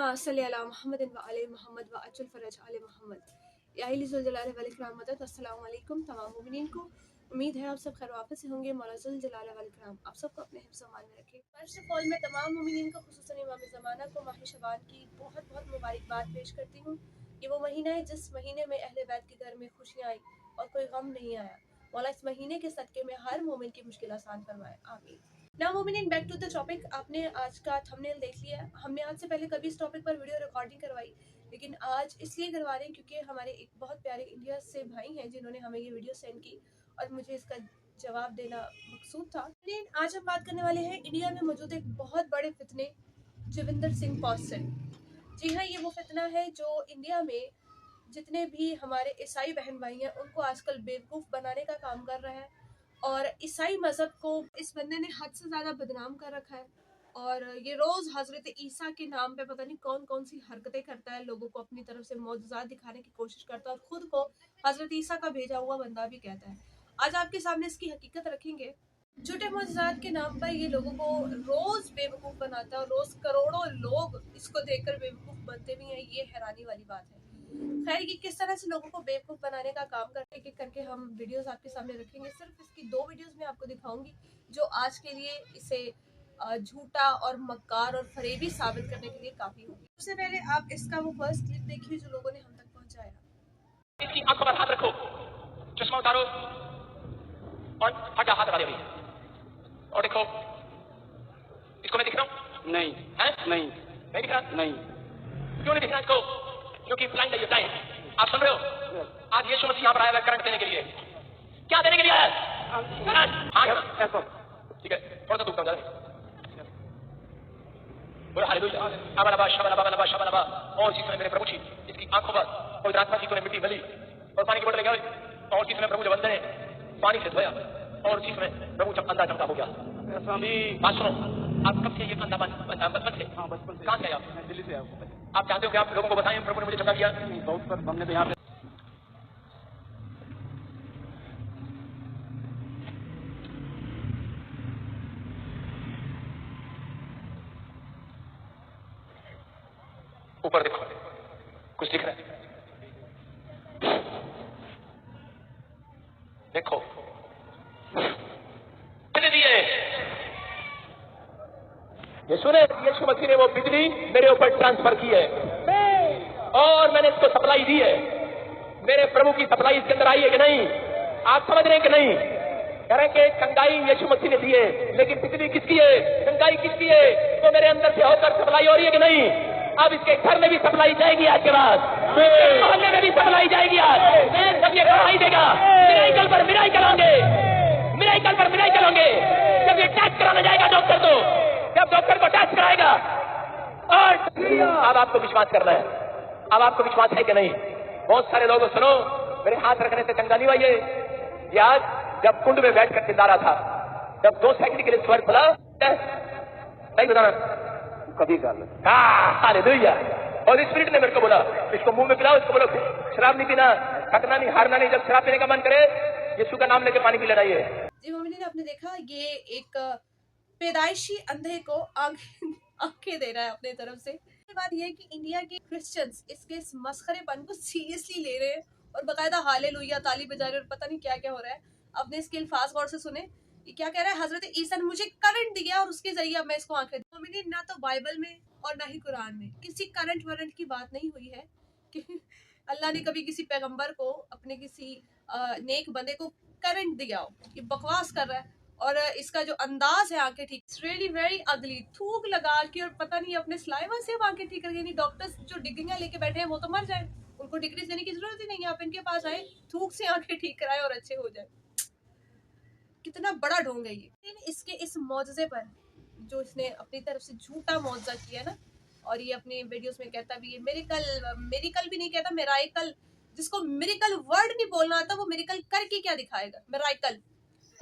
अल्लाहुम्मा सल्ली अला मुहम्मदिन व आले मुहम्मद व अज्जल फरज आले मुहम्मद। या अली ज़ुल जलाल वल इकराम मदद। अस्सलामु अलैकुम तमाम मोमिनीन को। उम्मीद है आप सब खैर वापस से होंगे। मौला ज़ुल जलाल वल इकराम आप सबको अपने हिफ्ज़ अमान में रखे। फर्स्ट ऑफ ऑल मैं तमाम मोमिनीन को खुसूसन इमाम ज़माना को माह शबान की बहुत बहुत मुबारकबाद पेश करती हूँ। ये वो महीना है जिस महीने में अहले बैत के घर में खुशियाँ आई और कोई गम नहीं आया। मौला इस महीने के सदक़े में हर मोमिन की मुश्किल आसान फरमाए, आमीन। नाउ मोमिनीन, बैक टू द टॉपिक। आपने आज का थंबनेल देख लिया। हमने आज से पहले कभी इस टॉपिक पर वीडियो रिकॉर्डिंग करवाई, लेकिन आज इसलिए करवा रहे हैं क्योंकि हमारे एक बहुत प्यारे इंडिया से भाई हैं जिन्होंने हमें ये वीडियो सेंड की और मुझे इसका जवाब देना मकसूद था। लेकिन आज हम बात करने वाले हैं इंडिया में मौजूद एक बहुत बड़े फितने जविंदर सिंह पॉसन। जी हाँ, ये वो फितना है जो इंडिया में जितने भी हमारे ईसाई बहन भाई हैं उनको आजकल बेवकूफ़ बनाने का काम कर रहा है और ईसाई मज़हब को इस बंदे ने हद से ज़्यादा बदनाम कर रखा है। और ये रोज़ हज़रत ईसा के नाम पे पता नहीं कौन कौन सी हरकतें करता है, लोगों को अपनी तरफ से मौजूज़ात दिखाने की कोशिश करता है और ख़ुद को हज़रत ईसा का भेजा हुआ बंदा भी कहता है। आज आपके सामने इसकी हकीकत रखेंगे। झूठे मौजूज़ात के नाम पर ये लोगों को रोज़ बेवकूफ़ बनाता है और रोज़ करोड़ों लोग इसको देखकर बेवकूफ़ बनते भी हैं। ये हैरानी वाली बात है। खैर, ये किस तरह से लोगों को बेवकूफ़ बनाने का काम करके एक एक करके हम वीडियोस आपके सामने रखेंगे। सिर्फ इसकी 2 वीडियोस मैं आपको दिखाऊंगी जो आज के लिए इसे झूठा और मक्कार और फरेबी साबित करने के लिए काफ़ी होगी। सबसे पहले आप इसका वो फर्स्ट क्लिप देखिए जो लोगों ने हम तक पहुंचाया। इसकी आंखों पर हाथ रखो, चश्मा उतारो और हटा हाथ लगा दे और देखो, इसको मैं दिख रहा हूँ? नहीं है, नहीं दिख रहा, नहीं। क्यों नहीं दिख रहा इसको? क्योंकि ब्लाइंड है ये, ब्लाइंड। आप सुन रहे हो? आज यीशु मसीह यहाँ पर आया है करंट देने के लिए। क्या देने के लिए आया है? करंट। हाँ, ठीक है, थोड़ा सा दुखता हूँ। बोलो हालेलुया, अबलबा शबलबा बलबा शबलबा। और जिसने मेरे प्रभु जी इसकी आंखों पर पवित्र आत्मा की तूने मिट्टी भली और पानी की बोतल लेके आई और जिसने प्रभु जब बंदे ने पानी से धोया और जिसमें प्रभु जब अंधा जमता हो गया। बात सुनो, आप कब से ये अंधा बचपन से? हाँ, बचपन से। कहाँ से आए आप? मैं दिल्ली से आया हूँ। आप चाहते हो कि आप लोगों को बताएं प्रभु ने मुझे चंगा किया? बहुत सर, हमने तो यहाँ पे ऊपर देखो, कुछ दिख रहा है? देखो, दिए यीशु मसीह ने वो बिजली मेरे ऊपर ट्रांसफर की है और मैंने इसको सप्लाई दी है। मेरे प्रभु की सप्लाई इसके अंदर आई है कि नहीं? आप समझ रहे हैं कि नहीं? कह रहे कि कंगाई यीशु मसीह ने दी है, लेकिन बिजली किसकी है? कंगाई किसकी है? तो मेरे अंदर से होकर सप्लाई हो रही है कि नहीं? अब इसके घर में भी सप्लाई जाएगी आज के बाद, मोहल्ले में भी सप्लाई जाएगी। आज जब ये गवाही देगा, मिराइकल पर मिराइकल होंगे, मिराइकल पर मिराइकल होंगे। जब ये टेस्ट कराना जाएगा डॉक्टर को, जब डॉक्टर को टेस्ट कराएगा और अब आपको विश्वास करना है। अब आपको विश्वास है कि नहीं? बहुत सारे लोगों सुनो, मेरे हाथ रखने से चंगा नहीं हुआ ये आज जब कुंड में बैठ कर चिल्ला रहा था, जब 2 सेकंड के लिए स्वर खुला, सही बताना कभी कर हालेलुया। और स्पिरिट ने मेरे को बोला इसको मुंह में पिलाओ, इसको बोलो शराब नहीं पीना, थकना नहीं, हारना नहीं। जब शराब पीने का मन करे यीशु का नाम लेके पानी पी लेना। ये जी मोमिनीन, आपने देखा ये एक पैदाइशी अंधे को आंखें दे रहा है अपने तरफ से। बात यह है कि इंडिया के क्रिश्चियंस इसके इस मस्खरेपन को सीरियसली ले रहे हैं और बाकायदा हालेलुया ताली बजा रहे हैं और पता नहीं क्या क्या हो रहा है। आपने इसके अल्फाज गौर से सुने, ये क्या कह रहा है? हजरत ईसा ने मुझे करंट दिया और उसके जरिए अब मैं इसको आंखें। मोमिनीन, ना तो बाइबल में और ना ही कुरान में किसी करंट वरंट की बात नहीं हुई है कि अल्लाह ने कभी किसी पैगंबर को, अपने किसी नेक बंदे को करंट दिया हो। ये बकवास कर रहा है और इसका जो अंदाज है आंखें ठीक, रियली वेरी अगली। थूक लगा के और पता नहीं अपने स्लाइवा से आंखें ठीक करके। नहीं, डॉक्टर्स जो डिग्रियां लेके बैठे हैं वो तो मर जाए, उनको डिग्री देने की जरूरत ही नहीं है। आप इनके पास आए, थूक से आंखें ठीक कराए और अच्छे हो जाए। कितना बड़ा ढोंग है ये। इसके इस मौजज़े पर जो इसने अपनी तरफ से झूठा मौजज़ा किया ना, और ये अपनी वीडियोस में कहता भी है मेरिकल भी नहीं कहता, मेराइकल। जिसको मेरिकल वर्ड नहीं बोलना आता वो मेरिकल करके क्या दिखाएगा? मेराइकल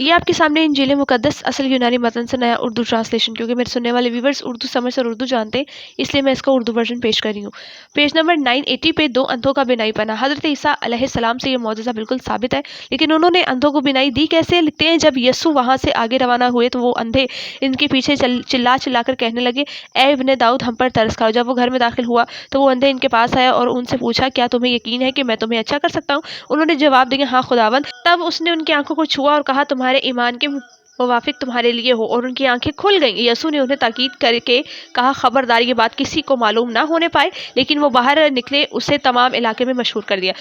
ये आपके सामने इंजील मुकद्दस असल यूनानी मतन से नया उर्दू ट्रांसलेशन, क्योंकि मेरे सुनने वाले व्यूवर्स उर्दू समझ और उर्दू जानते हैं, इसलिए मैं इसका उर्दू वर्जन पेश कर रही हूँ। पेज नंबर 980 पे 2 अंधों का बिनाई पना। हज़रत ईसा अलैहिस्सलाम से ये मौजज़ा बिल्कुल साबित है, लेकिन उन्होंने अंधों को बिनाई दी कैसे? लिखते हैं, जब यस्सु वहाँ से आगे रवाना हुए तो वो अंधे इनके पीछे चिल्ला चिल्ला कर कहने लगे, ए इब्ने दाऊद, हम पर तरस खाओ। जब वो घर में दाखिल हुआ तो वो अंधे इनके पास आया और उनसे पूछा, क्या तुम्हें यकीन है कि मैं तुम्हें अच्छा कर सकता हूँ? उन्होंने जवाब दिया, हाँ खुदावंद। तब उसने उनकी आंखों को छुआ और कहा, तुम्हारे ईमान के मुवाफिक तुम्हारे लिए हो, और उनकी आंखें खुल गईं। यसू ने उन्हें ताकीद करके कहा, खबरदार ये बात किसी को मालूम ना होने पाए। लेकिन वो बाहर निकले, उसे तमाम इलाके में मशहूर कर दिया।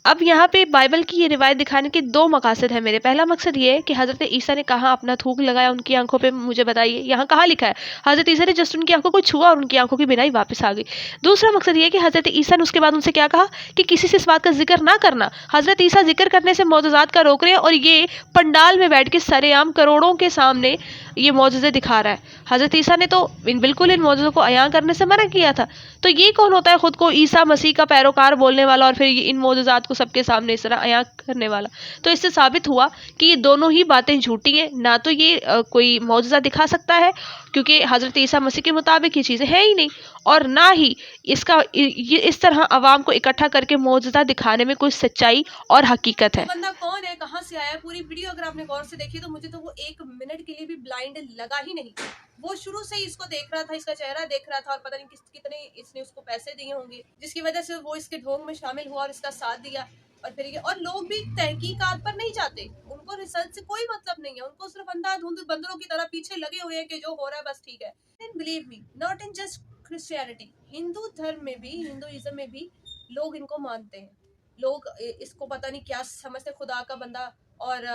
अब यहाँ पे बाइबल की ये रिवायत दिखाने के 2 मकासद है मेरे। पहला मकसद ये है कि हज़रत ईसा ने कहाँ अपना थूक लगाया उनकी आंखों पे, मुझे बताइए, यहाँ कहाँ लिखा है? हज़रत ईसा ने जस्ट उनकी आंखों को छुआ और उनकी आंखों की बिनाई वापस आ गई। दूसरा मकसद ये है कि हज़रत ईसा ने उसके बाद उनसे क्या कहा कि किसी से इस बात का जिक्र ना करना। हज़रत ईसा जिक्र करने से मौजज़ात का रोक रहे हैं, और ये पंडाल में बैठ के सरेआम करोड़ों के सामने ये मौजज़े दिखा रहा है। हज़रत ईसा ने तो बिल्कुल इन मौजज़ों को अयां करने से मना किया था। तो ये कौन होता है खुद को ईसा मसीह का पैरोकार बोलने वाला और फिर इन मौजज़ात को सबके सामने इस तरह अयां करने वाला? तो इससे साबित हुआ कि ये दोनों ही बातें झूठी हैं। ना तो ये कोई मौजज़ा दिखा सकता है, क्योंकि हज़रत ईसा मसीह के मुताबिक ये चीज़ें हैं ही नहीं, और ना ही इसका ये इस तरह आवाम को इकट्ठा करके मौजज़ा दिखाने में कोई सच्चाई और हकीकत है। बंदा कौन है, कहाँ से आया है, पूरी वीडियो अगर आपने गौर से देखी तो मुझे तो वो 1 मिनट के लिए भी ब्लाइंड लगा ही नहीं। वो शुरू से ही इसको देख रहा था, इसका चेहरा देख रहा था, और पता नहीं कितने इसने उसको पैसे दिए होंगे, जिसकी वजह से वो इसके ढोंग में शामिल हुआ और इसका साथ दिया। और फिर ये, और लोग भी तहकीकात पर नहीं जाते, उनको रिसर्च से कोई मतलब नहीं है, उनको सिर्फ अंधाधुंध बंदरों की तरह पीछे लगे हुए हैं कि जो हो रहा है बस ठीक है। And believe me, not in just Christianity, Hindu धर्म में भी, हिंदुइज्म में भी लोग इनको मानते हैं। लोग इसको पता नहीं क्या समझते, खुदा का बंदा। और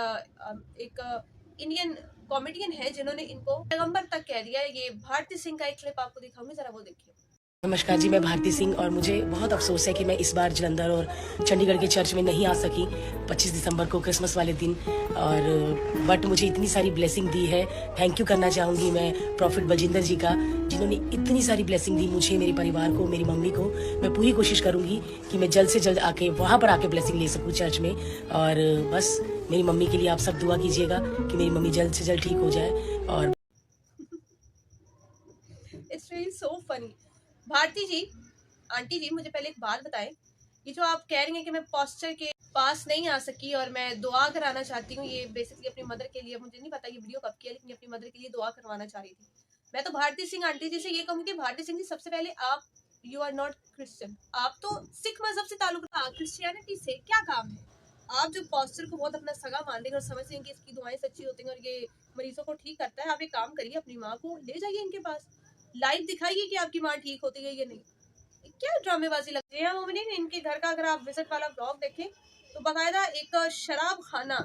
एक इंडियन कॉमेडियन है जिन्होंने इनको पैगंबर तक कह दिया है। ये भारती सिंह का एक क्लिप आपको दिखाऊंगी, जरा वो देखिए। नमस्कार जी, मैं भारती सिंह, और मुझे बहुत अफसोस है कि मैं इस बार जलंधर और चंडीगढ़ के चर्च में नहीं आ सकी 25 दिसंबर को, क्रिसमस वाले दिन। और बट मुझे इतनी सारी ब्लेसिंग दी है। थैंक यू करना चाहूँगी मैं प्रॉफिट बलजिंदर जी का, जिन्होंने इतनी सारी ब्लेसिंग दी मुझे, मेरे परिवार को, मेरी मम्मी को। मैं पूरी कोशिश करूँगी कि मैं जल्द से जल्द आके वहाँ पर आके ब्लेसिंग ले सकूँ चर्च में। और बस मेरी मम्मी के लिए आप सब दुआ कीजिएगा कि मेरी मम्मी जल्द से जल्द ठीक हो जाए। और it's really so funny. Bharti ji, aunty ji, मुझे पहले एक बात बताएं, ये जो आप कह रही हैं कि मैं पॉस्चर के पास नहीं आ सकी और मैं दुआ कराना चाहती हूँ, ये बेसिकली अपनी मदर के लिए, मुझे नहीं पता ये वीडियो कब की है, लेकिन अपनी मदर के लिए दुआ करवाना चाह रही थी। मैं तो भारती सिंह आंटी जी से ये कहूँगी, भारती सिंह जी, सबसे पहले आप, यू आर नॉट क्रिश्चियन, आप तो सिख मजहब से ताल्लुक, क्रिश्चियनिटी से क्या काम है? आप जो पॉस्चर को बहुत अपना सगा मान लेंगे और समझते हैं कि इसकी दुआएं सच्ची होती हैं और ये मरीजों को ठीक करता है, आप एक काम करिए, अपनी माँ को ले जाइए इनके पास, लाइव दिखाइए कि आपकी माँ ठीक होती है या नहीं। क्या ड्रामेबाजी लगती है मोमिनीन। इनके घर का अगर आप विजिट वाला ब्लॉग देखें तो बाकायदा एक शराब खाना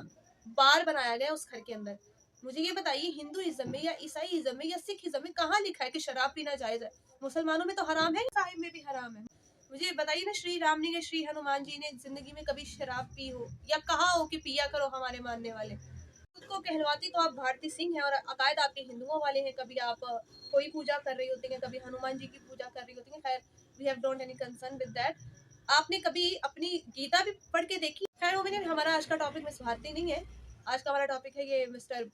बार बनाया गया उस घर के अंदर। मुझे ये बताइए, हिंदुइज्म में या ईसाईइज्म में या सिखिज्म में कहाँ लिखा है कि शराब पीना जायज है? मुसलमानों में तो हराम है, साहिब में भी हराम है। मुझे बताइए ना, श्री राम ने, श्री हनुमान जी ने जिंदगी में कभी शराब पी हो या कहा हो कि पिया करो हमारे मानने वाले? खुद को कहलवाती तो आप भारती सिंह हैं और अकायद आपके हिंदुओं वाले हैं। कभी आप कोई पूजा कर रही होती हैं, कभी हनुमान जी की पूजा कर रही होती हैं। खैर, we have don't any concern with that. आपने कभी अपनी गीता भी पढ़ के देखी? खैर ओमिनियन, हमारा आज का टॉपिक मिस भारती नहीं है। आज का हमारा टॉपिक है ये मिस्टर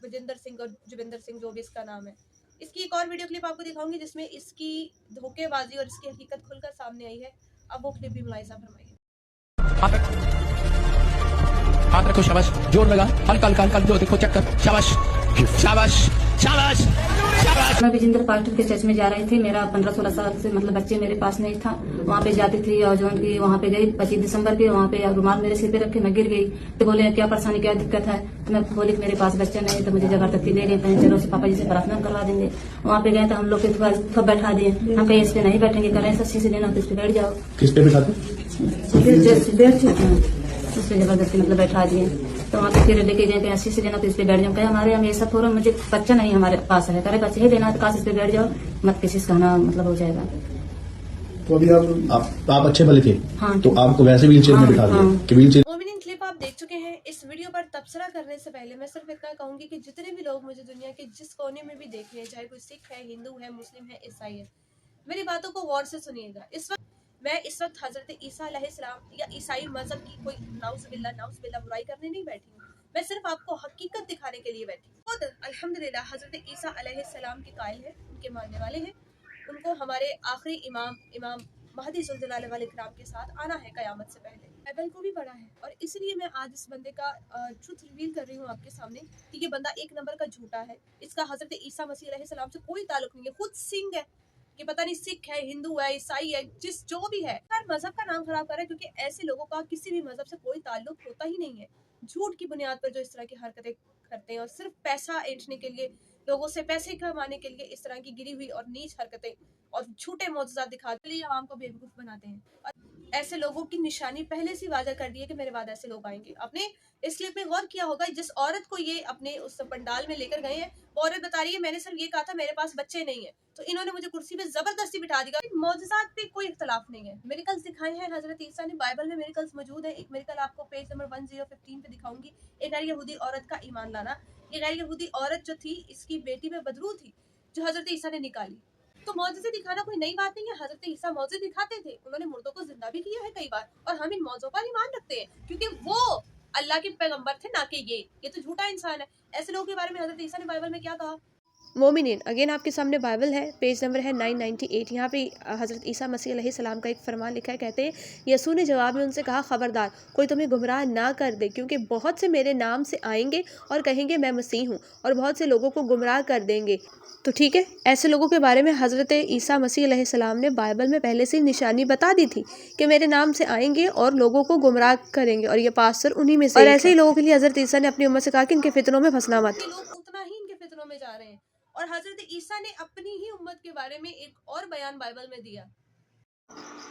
विजेंद्र सिंह और जुबिंदर सिंह, जो भी इसका नाम है। इसकी एक और वीडियो क्लिप आपको दिखाऊंगी जिसमें इसकी धोखेबाजी और इसकी हकीकत खुलकर सामने आई है। अब वो क्लिप भी मुलाहिजा फरमाइए। हाथ रखो, शाबाश, जोर लगा, हल्का हल्का हल्का, जो देखो चेक कर, शाबाश शाबाश शाबाश शाबाश। मैं विजेंद्र पास्टर के चर्च में जा रही थी। मेरा 15-16 साल से मतलब बच्चे मेरे पास नहीं था। वहाँ पे जाती थी और जो की वहाँ पे गई 25 दिसंबर के, वहाँ पे रुमाल मेरे सिर पे रखे, मैं गिर गई। तो बोले क्या परेशानी, क्या दिक्कत है? तो मैं बोली कि मेरे पास बच्चा नहीं। तो मुझे जबरदस्ती ले गए, कहीं चलो पापा जी से प्रार्थना करवा देंगे। वहाँ पे गए तो हम लोग के बैठा दिए। हम कहीं इस पे नहीं बैठेंगे, करें सच्ची से लेना तो इस पे बैठ जाओ। किस पे बैठाते? उस पे जबरदस्ती मतलब बैठा दिए। तो वहाँ पे फिर लेके गए, अस्सी से लेना तो इस पे बैठ जाओ। कहे हमारे हम ऐसा थोड़ा, मुझे बच्चा नहीं हमारे पास है, करे बच्चे ही लेना तो काश इस पे बैठ जाओ, मत किसी से कहना, मतलब हो जाएगा। तो अभी आप अच्छे भले थे। हाँ, तो आपको वैसे व्हील चेयर में बिठा दिया कि व्हील चेयर। मोमिनीन, क्लिप आप देख चुके हैं। इस वीडियो पर तबसरा करने से पहले मैं सिर्फ इतना कहूंगी कि जितने भी लोग मुझे दुनिया के जिस कोने में भी देख रहे हैं, चाहे कोई सिख है, हिंदू है, मुस्लिम है, ईसाई है, मेरी बातों को गौर से सुनिएगा। इस वक्त हजरत ईसा अलैहिस्सलाम या ईसाई मजहब की कोई नाउज़ुबिल्लाह बुराई करने नहीं बैठी हूँ। मैं सिर्फ आपको हकीकत दिखाने के लिए बैठी। खुद अल्हम्दुलिल्लाह हज़रत ईसा अलैहिस्सलाम के कायल हैं, उनके मानने वाले हैं। उनको हमारे आखिरी इमाम महदी ज़ुल्ज़लाल वल इकराम के साथ आना है क़यामत से पहले। बाइबल को भी पढ़ा है और इसलिए मैं आज इस बंदे का ट्रुथ रिवील कर रही हूँ आपके सामने कि ये बंदा एक नंबर का झूठा है। इसका हज़रत ईसा मसीह अलैहिस्सलाम से कोई ताल्लुक नहीं है। खुद सिंह है कि पता नहीं सिख है, हिंदू है, ईसाई है, जिस जो भी है, हर मजहब का नाम खराब कर रहा है, क्योंकि ऐसे लोगों का किसी भी मजहब से कोई ताल्लुक होता ही नहीं है। झूठ की बुनियाद पर जो इस तरह की हरकतें करते हैं और सिर्फ पैसा ऐंठने के लिए, लोगों से पैसे कमाने के लिए इस तरह की गिरी हुई और नीच हरकतें और झूठे मौजूदात दिखाते लिए आवाम को बेवकूफ बनाते हैं। और ऐसे लोगों की निशानी पहले से वादा कर दी है कि मेरे बाद ऐसे लोग आएंगे। आपने इस क्लिप में गौर किया होगा, जिस औरत को ये अपने उस पंडाल में लेकर गए हैं, वो औरत बता रही है मैंने सिर्फ ये कहा था मेरे पास बच्चे नहीं है, तो इन्होंने मुझे कुर्सी पे जबरदस्ती बिठा दिया। मौजूदात पे कोई इख्तलाफ नहीं है। मेरिकल्स दिखाए हैं हजरत ईसा ने, बाइबल में मेरिकल्स मौजूद है। एक मेरिकल आपको पेज नंबर 1015 पे दिखाऊंगी। एक गैर यहूदी औरत का ईमान लाना। ये गैर यहूदी औरत जो थी, इसकी बेटी में बदरू थी जो हजरत ईसा ने निकाली। तो मौजूदे दिखाना कोई नई बात नहीं है। हजरत ईसा मौजूद दिखाते थे, उन्होंने मुर्दों को जिंदा भी किया है कई बार, और हम इन मौजों पर ईमान रखते हैं क्योंकि वो अल्लाह के पैगंबर थे, ना कि ये तो झूठा इंसान है। ऐसे लोगों के बारे में हजरत ईसा ने बाइबल में क्या कहा? मोमिनीन, अगेन आपके सामने बाइबल है, पेज नंबर है 998। यहाँ पे हज़रत ईसा मसीह अलैहिस्सलाम का एक फरमान लिखा है। कहते हैं यसू ने जवाब में उनसे कहा, ख़बरदार कोई तुम्हें गुमराह ना कर दे, क्योंकि बहुत से मेरे नाम से आएंगे और कहेंगे मैं मसीह हूँ, और बहुत से लोगों को गुमराह कर देंगे। तो ठीक है, ऐसे लोगों के बारे में हज़रत ईसा मसीह अलैहिस्सलाम ने बाइबल में पहले से निशानी बता दी थी कि मेरे नाम से आएंगे और लोगों को गुमराह करेंगे, और ये पास्टर उन्हीं में से। और ऐसे ही लोगों के लिए हज़रत ईसा ने अपनी उम्मत से कहा कि इनके फितरों में फंसना मत। लोग उतना ही इनके फितरों में जा रहे हैं। और हजरत ईसा ने अपनी ही उम्मत के बारे में एक और बयान बाइबल में दिया।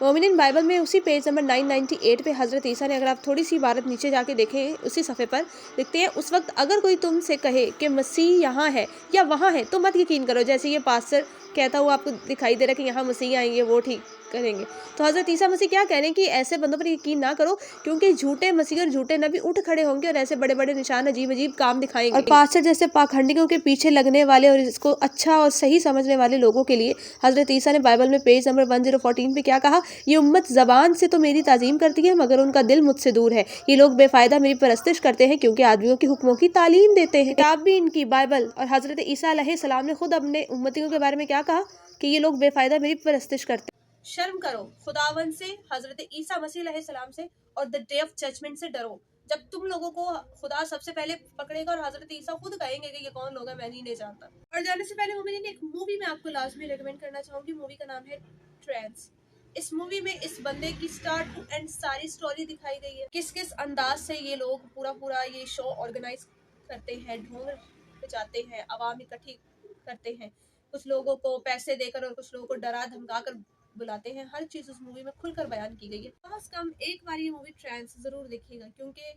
मोमिनीन, बाइबल में उसी पेज नंबर 998 पे हजरत ईसा ने, अगर आप थोड़ी सी इबारत नीचे जाके देखें, उसी सफ़े पर लिखते हैं, उस वक्त अगर कोई तुमसे कहे कि मसीह यहाँ है या वहाँ है तो मत यकीन करो। जैसे ये पास्टर कहता हुआ आपको दिखाई दे रहा है कि यहाँ मसीह आएंगे, वो ठीक करेंगे। तो हज़रत ईसा मसीह क्या कह रहे हैं कि ऐसे बंदों पर यकीन ना करो, क्योंकि झूठे मसीह और झूठे नबी उठ खड़े होंगे और ऐसे बड़े बड़े निशान, अजीब अजीब काम दिखाएंगे। और पास्टर जैसे पाखंडियों के पीछे लगने वाले और इसको अच्छा और सही समझने वाले लोगों के लिए हज़रत ईसा ने बाइबल में पेज नंबर 1014 पे क्या कहा? ये उम्मत ज़बान से तो मेरी ताज़ीम करती है, मगर उनका दिल मुझसे दूर है। ये लोग बेफ़ायदा मेरी परस्तिश करते हैं, क्योंकि आदमियों के हुक्मों की तालीम देते हैं। किताब भी इनकी बाइबल और हज़रत ईसा अलैहिस्सलाम ने खुद अपने उम्मतियों के बारे में क्या कहा कि ये लोग बेफ़ायदा मेरी परस्तिश करते हैं। शर्म करो खुदावन से, हजरत ईसा मसीह अलैहिस्सलाम से, और द डे ऑफ जजमेंट से डरो, जब तुम लोगों को खुदा सबसे पहले पकड़ेगा और हजरत ईसा खुद कहेंगे कि ये कौन लोग हैं, मैं नहीं जानता। और जाने से पहले मैंने एक मूवी में आपको लाजमी रेकमेंड करना चाहूंगी। मूवी का नाम है ट्रांस। इस मूवी में इस बंदे की स्टार्ट टू एंड सारी स्टोरी दिखाई गई है, किस किस अंदाज से ये लोग पूरा ये शो ऑर्गेनाइज करते हैं, ढोंग जाते हैं, आवाम इकट्ठी करते हैं, कुछ लोगों को पैसे देकर और कुछ लोगों को डरा धमका कर बुलाते हैं। हर चीज़ उस मूवी में खुलकर बयान की गई है। कम से कम एक बार ये मूवी ट्रांस जरूर देखिएगा, क्योंकि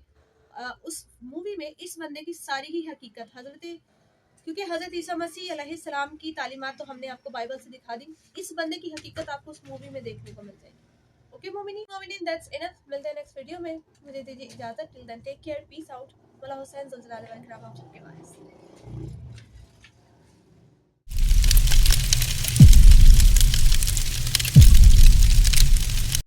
उस मूवी में इस बंदे की सारी ही हकीकत क्योंकि हजरत ईसा मसीह अलैहिस्सलाम की तालीमात तो हमने आपको बाइबल से दिखा दी, इस बंदे की हकीकत आपको उस मूवी में देखने को मिल जाएगी। ओके मोमिनीन, दैट्स इनफ। मिलते हैं नेक्स्ट वीडियो में, मुझे दीजिए इजाजत। Till then take care, peace out. मौला हुसैन ज़ुल्ज़लाल वल इकराम आप सबके वारिस।